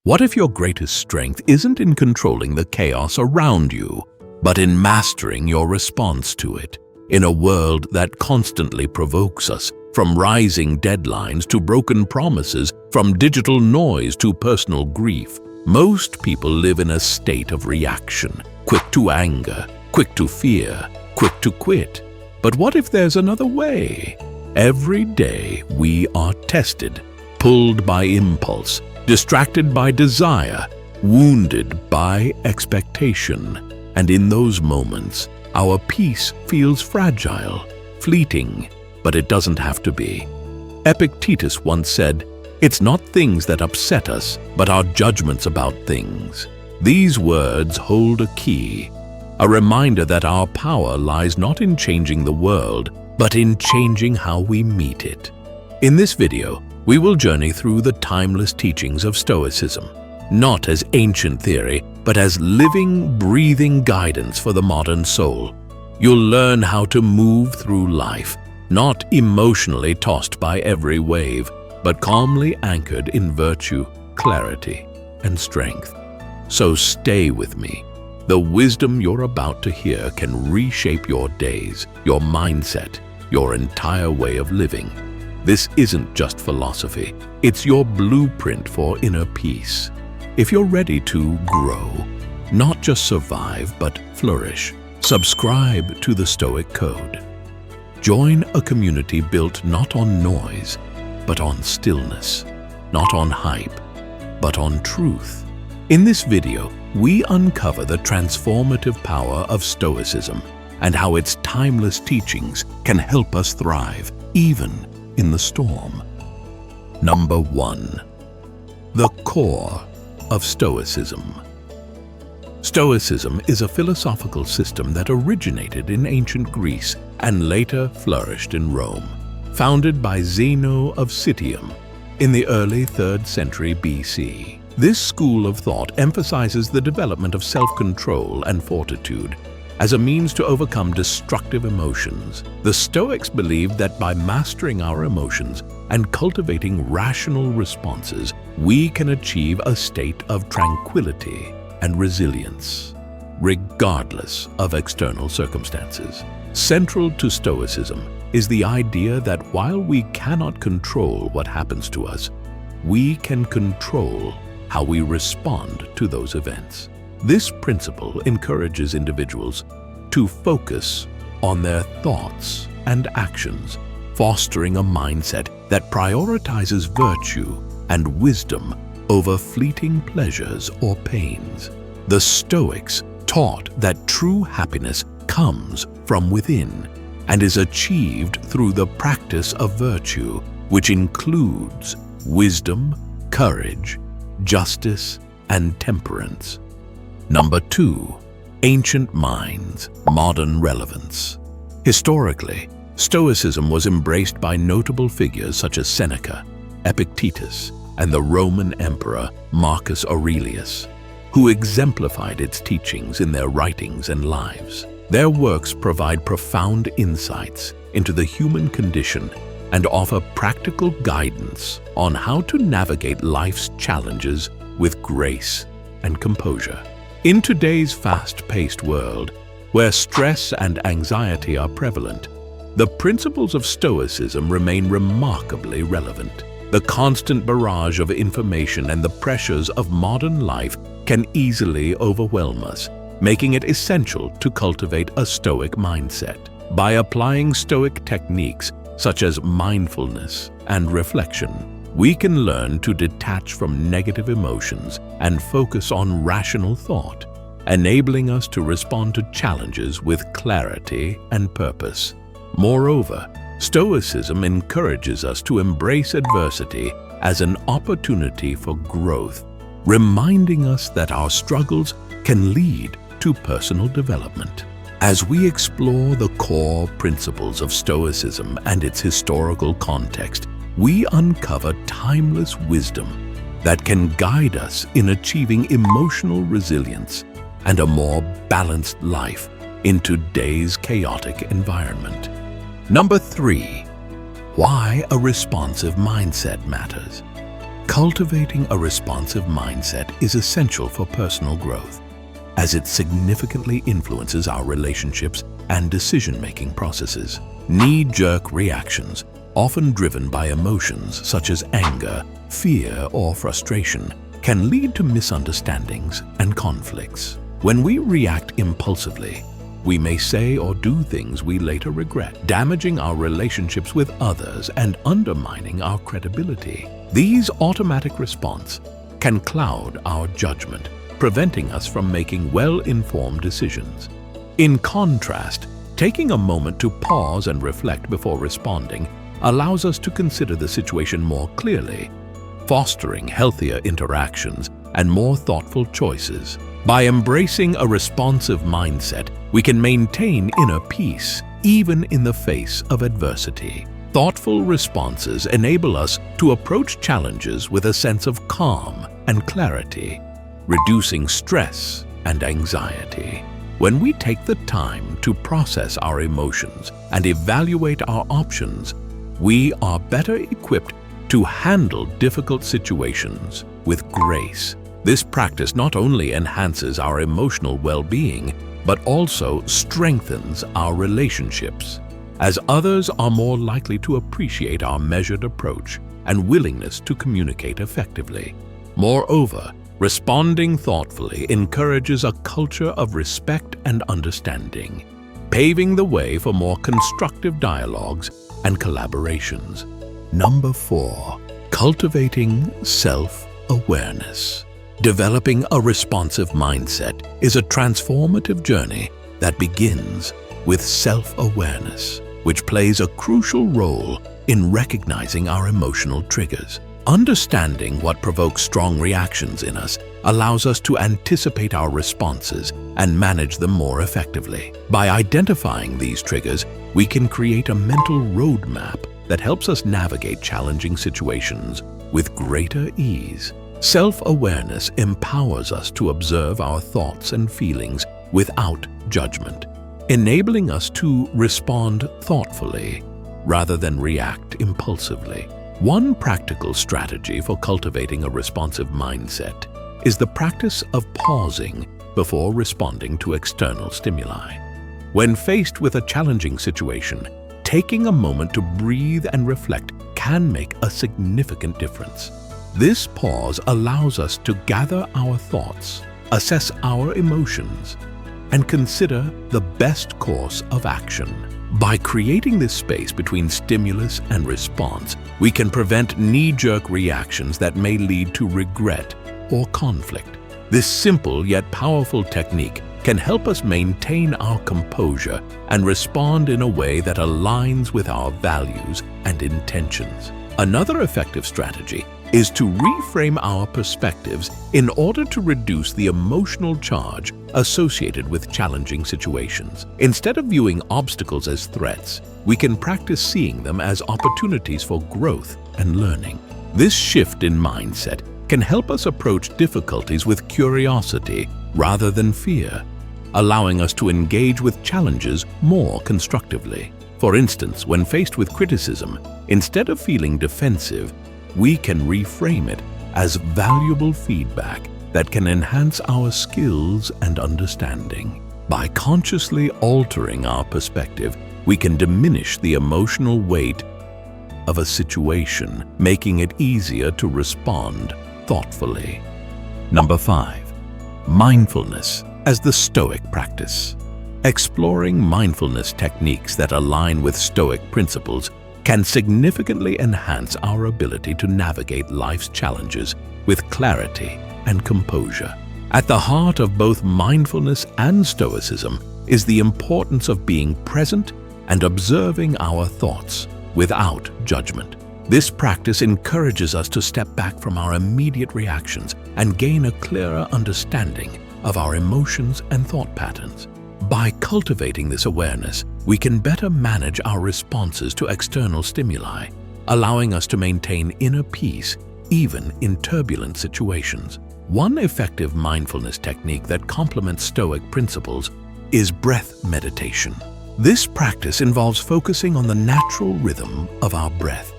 What if your greatest strength isn't in controlling the chaos around you, but in mastering your response to it? In a world that constantly provokes us, from rising deadlines to broken promises, from digital noise to personal grief, most people live in a state of reaction, quick to anger, quick to fear, quick to quit. But what if there's another way? Every day we are tested, pulled by impulse, distracted by desire, wounded by expectation. And in those moments, our peace feels fragile, fleeting, but it doesn't have to be. Epictetus once said, "It's not things that upset us, but our judgments about things." These words hold a key, a reminder that our power lies not in changing the world, but in changing how we meet it. In this video, we will journey through the timeless teachings of Stoicism, not as ancient theory, but as living, breathing guidance for the modern soul. You'll learn how to move through life, not emotionally tossed by every wave, but calmly anchored in virtue, clarity, and strength. So stay with me. The wisdom you're about to hear can reshape your days, your mindset, your entire way of living. This isn't just philosophy, it's your blueprint for inner peace. If you're ready to grow, not just survive, but flourish, subscribe to the Stoic Code. Join a community built not on noise, but on stillness, not on hype, but on truth. In this video, we uncover the transformative power of Stoicism and how its timeless teachings can help us thrive, even in the storm. Number 1. The core of Stoicism. Stoicism is a philosophical system that originated in ancient Greece and later flourished in Rome. Founded by Zeno of Citium in the early 3rd century BC. This school of thought emphasizes the development of self-control and fortitude as a means to overcome destructive emotions. The Stoics believed that by mastering our emotions and cultivating rational responses, we can achieve a state of tranquility and resilience, regardless of external circumstances. Central to Stoicism is the idea that while we cannot control what happens to us, we can control how we respond to those events. This principle encourages individuals to focus on their thoughts and actions, fostering a mindset that prioritizes virtue and wisdom over fleeting pleasures or pains. The Stoics taught that true happiness comes from within and is achieved through the practice of virtue, which includes wisdom, courage, justice, and temperance. Number 2. Ancient minds, modern relevance. Historically, Stoicism was embraced by notable figures such as Seneca, Epictetus, and the Roman Emperor Marcus Aurelius, who exemplified its teachings in their writings and lives. Their works provide profound insights into the human condition and offer practical guidance on how to navigate life's challenges with grace and composure. In today's fast-paced world, where stress and anxiety are prevalent, the principles of Stoicism remain remarkably relevant. The constant barrage of information and the pressures of modern life can easily overwhelm us, making it essential to cultivate a Stoic mindset. By applying Stoic techniques such as mindfulness and reflection, we can learn to detach from negative emotions and focus on rational thought, enabling us to respond to challenges with clarity and purpose. Moreover, Stoicism encourages us to embrace adversity as an opportunity for growth, reminding us that our struggles can lead to personal development. As we explore the core principles of Stoicism and its historical context, we uncover timeless wisdom that can guide us in achieving emotional resilience and a more balanced life in today's chaotic environment. Number 3. Why a responsive mindset matters. Cultivating a responsive mindset is essential for personal growth, as it significantly influences our relationships and decision-making processes. Knee-jerk reactions, often driven by emotions such as anger, fear, or frustration, can lead to misunderstandings and conflicts. When we react impulsively, we may say or do things we later regret, damaging our relationships with others and undermining our credibility. These automatic responses can cloud our judgment, preventing us from making well-informed decisions. In contrast, taking a moment to pause and reflect before responding allows us to consider the situation more clearly, fostering healthier interactions and more thoughtful choices. By embracing a responsive mindset, we can maintain inner peace even in the face of adversity. Thoughtful responses enable us to approach challenges with a sense of calm and clarity, reducing stress and anxiety. When we take the time to process our emotions and evaluate our options, we are better equipped to handle difficult situations with grace. This practice not only enhances our emotional well-being, but also strengthens our relationships, as others are more likely to appreciate our measured approach and willingness to communicate effectively. Moreover, responding thoughtfully encourages a culture of respect and understanding, paving the way for more constructive dialogues and collaborations. Number 4. Cultivating self-awareness. Developing a responsive mindset is a transformative journey that begins with self-awareness, which plays a crucial role in recognizing our emotional triggers. Understanding what provokes strong reactions in us allows us to anticipate our responses and manage them more effectively. By identifying these triggers, we can create a mental roadmap that helps us navigate challenging situations with greater ease. Self-awareness empowers us to observe our thoughts and feelings without judgment, enabling us to respond thoughtfully rather than react impulsively. One practical strategy for cultivating a responsive mindset is the practice of pausing before responding to external stimuli. When faced with a challenging situation, taking a moment to breathe and reflect can make a significant difference. This pause allows us to gather our thoughts, assess our emotions, and consider the best course of action. By creating this space between stimulus and response, we can prevent knee-jerk reactions that may lead to regret or conflict. This simple yet powerful technique can help us maintain our composure and respond in a way that aligns with our values and intentions. Another effective strategy is to reframe our perspectives in order to reduce the emotional charge associated with challenging situations. Instead of viewing obstacles as threats, we can practice seeing them as opportunities for growth and learning. This shift in mindset can help us approach difficulties with curiosity rather than fear, allowing us to engage with challenges more constructively. For instance, when faced with criticism, instead of feeling defensive, we can reframe it as valuable feedback that can enhance our skills and understanding. By consciously altering our perspective, we can diminish the emotional weight of a situation, making it easier to respond thoughtfully. Number 5. Mindfulness as the Stoic practice. Exploring mindfulness techniques that align with Stoic principles can significantly enhance our ability to navigate life's challenges with clarity and composure. At the heart of both mindfulness and Stoicism is the importance of being present and observing our thoughts without judgment. This practice encourages us to step back from our immediate reactions and gain a clearer understanding of our emotions and thought patterns. By cultivating this awareness, we can better manage our responses to external stimuli, allowing us to maintain inner peace even in turbulent situations. One effective mindfulness technique that complements Stoic principles is breath meditation. This practice involves focusing on the natural rhythm of our breath,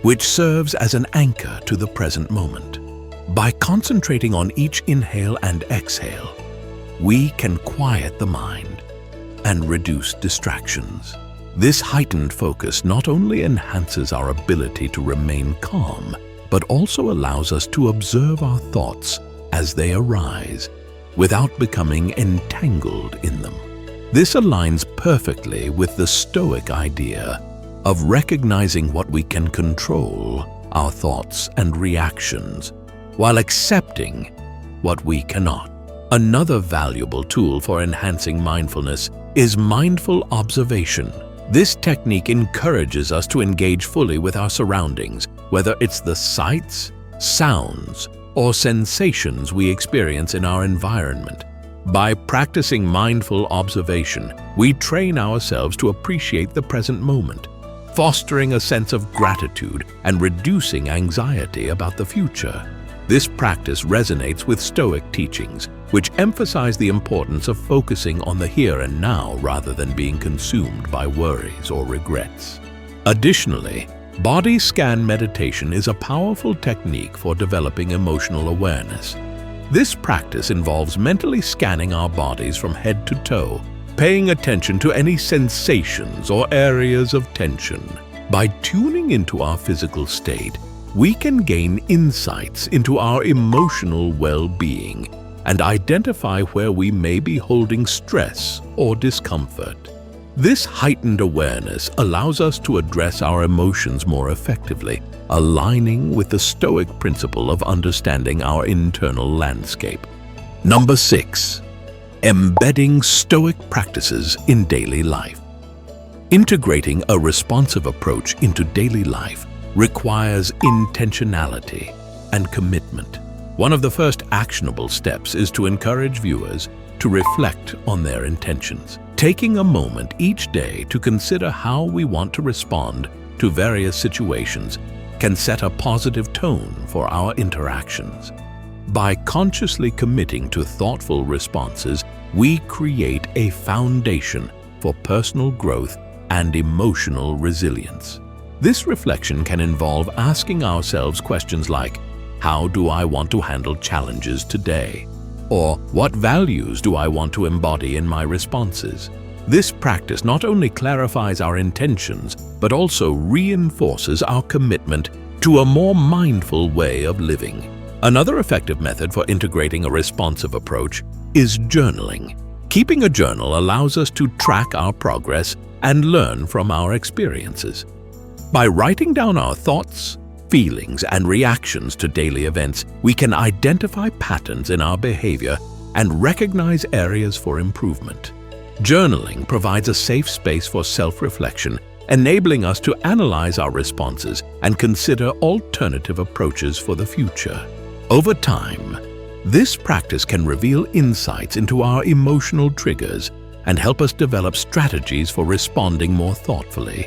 which serves as an anchor to the present moment. By concentrating on each inhale and exhale, we can quiet the mind and reduce distractions. This heightened focus not only enhances our ability to remain calm, but also allows us to observe our thoughts as they arise, without becoming entangled in them. This aligns perfectly with the Stoic idea of recognizing what we can control, our thoughts and reactions, while accepting what we cannot. Another valuable tool for enhancing mindfulness is mindful observation. This technique encourages us to engage fully with our surroundings, whether it's the sights, sounds, or sensations we experience in our environment. By practicing mindful observation, we train ourselves to appreciate the present moment, fostering a sense of gratitude and reducing anxiety about the future. This practice resonates with Stoic teachings, which emphasize the importance of focusing on the here and now rather than being consumed by worries or regrets. Additionally, body scan meditation is a powerful technique for developing emotional awareness. This practice involves mentally scanning our bodies from head to toe, paying attention to any sensations or areas of tension. By tuning into our physical state, we can gain insights into our emotional well-being and identify where we may be holding stress or discomfort. This heightened awareness allows us to address our emotions more effectively, aligning with the Stoic principle of understanding our internal landscape. Number 6. Embedding Stoic practices in daily life. Integrating a responsive approach into daily life requires intentionality and commitment. One of the first actionable steps is to encourage viewers to reflect on their intentions. Taking a moment each day to consider how we want to respond to various situations can set a positive tone for our interactions. By consciously committing to thoughtful responses, we create a foundation for personal growth and emotional resilience. This reflection can involve asking ourselves questions like, how do I want to handle challenges today? Or what values do I want to embody in my responses? This practice not only clarifies our intentions, but also reinforces our commitment to a more mindful way of living. Another effective method for integrating a responsive approach is journaling. Keeping a journal allows us to track our progress and learn from our experiences. By writing down our thoughts, feelings, and reactions to daily events, we can identify patterns in our behavior and recognize areas for improvement. Journaling provides a safe space for self-reflection, enabling us to analyze our responses and consider alternative approaches for the future. Over time, this practice can reveal insights into our emotional triggers and help us develop strategies for responding more thoughtfully.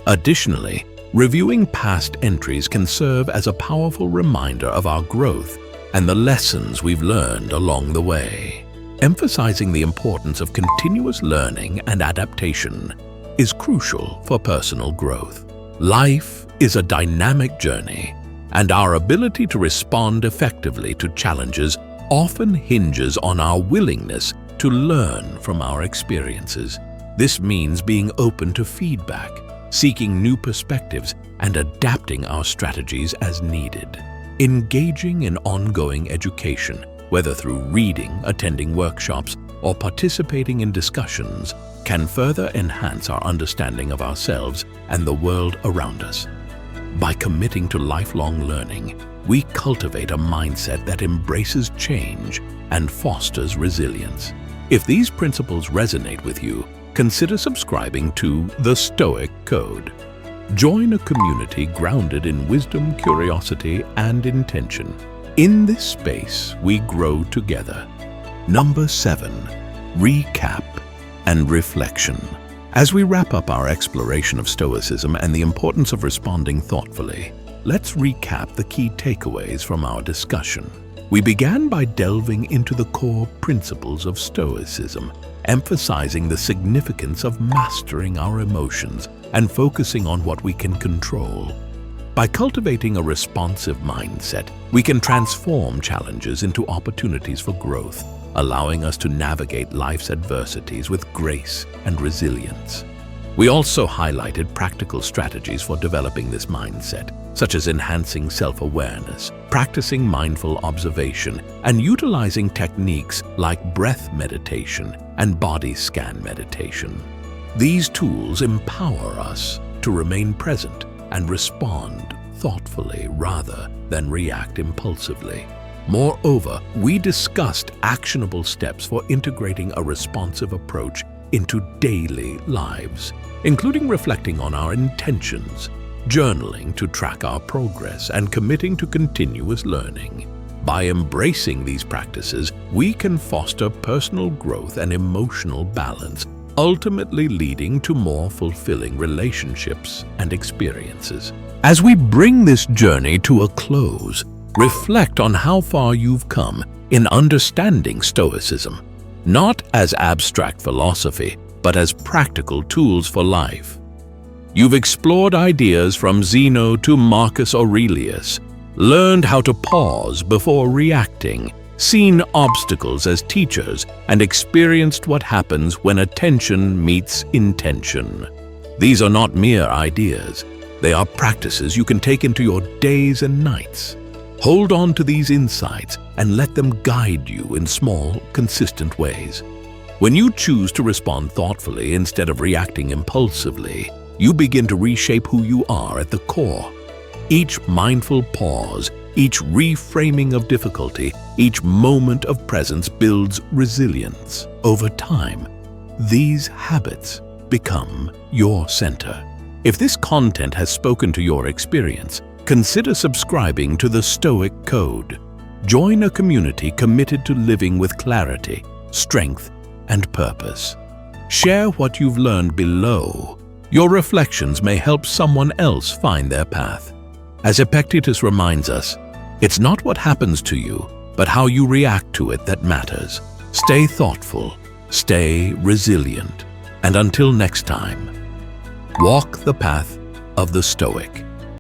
Additionally, reviewing past entries can serve as a powerful reminder of our growth and the lessons we've learned along the way. Emphasizing the importance of continuous learning and adaptation is crucial for personal growth. Life is a dynamic journey, and our ability to respond effectively to challenges often hinges on our willingness to learn from our experiences. This means being open to feedback, seeking new perspectives, and adapting our strategies as needed. Engaging in ongoing education, whether through reading, attending workshops, or participating in discussions, can further enhance our understanding of ourselves and the world around us. By committing to lifelong learning, we cultivate a mindset that embraces change and fosters resilience. If these principles resonate with you, consider subscribing to The Stoic Code. Join a community grounded in wisdom, curiosity, and intention. In this space, we grow together. Number 7. Recap and reflection. As we wrap up our exploration of Stoicism and the importance of responding thoughtfully, let's recap the key takeaways from our discussion. We began by delving into the core principles of Stoicism, emphasizing the significance of mastering our emotions and focusing on what we can control. By cultivating a responsive mindset, we can transform challenges into opportunities for growth, allowing us to navigate life's adversities with grace and resilience. We also highlighted practical strategies for developing this mindset, such as enhancing self-awareness, practicing mindful observation, and utilizing techniques like breath meditation and body scan meditation. These tools empower us to remain present and respond thoughtfully rather than react impulsively. Moreover, we discussed actionable steps for integrating a responsive approach into daily lives, including reflecting on our intentions, journaling to track our progress, and committing to continuous learning. By embracing these practices, we can foster personal growth and emotional balance, ultimately leading to more fulfilling relationships and experiences. As we bring this journey to a close, reflect on how far you've come in understanding Stoicism, not as abstract philosophy, but as practical tools for life. You've explored ideas from Zeno to Marcus Aurelius, learned how to pause before reacting, seen obstacles as teachers, and experienced what happens when attention meets intention. These are not mere ideas. They are practices you can take into your days and nights. Hold on to these insights and let them guide you in small, consistent ways. When you choose to respond thoughtfully instead of reacting impulsively, you begin to reshape who you are at the core. Each mindful pause, each reframing of difficulty, each moment of presence builds resilience. Over time, these habits become your center. If this content has spoken to your experience, consider subscribing to the Stoic Code. Join a community committed to living with clarity, strength, and purpose. Share what you've learned below. Your reflections may help someone else find their path. As Epictetus reminds us, it's not what happens to you, but how you react to it that matters. Stay thoughtful, stay resilient, and until next time, walk the path of the Stoic.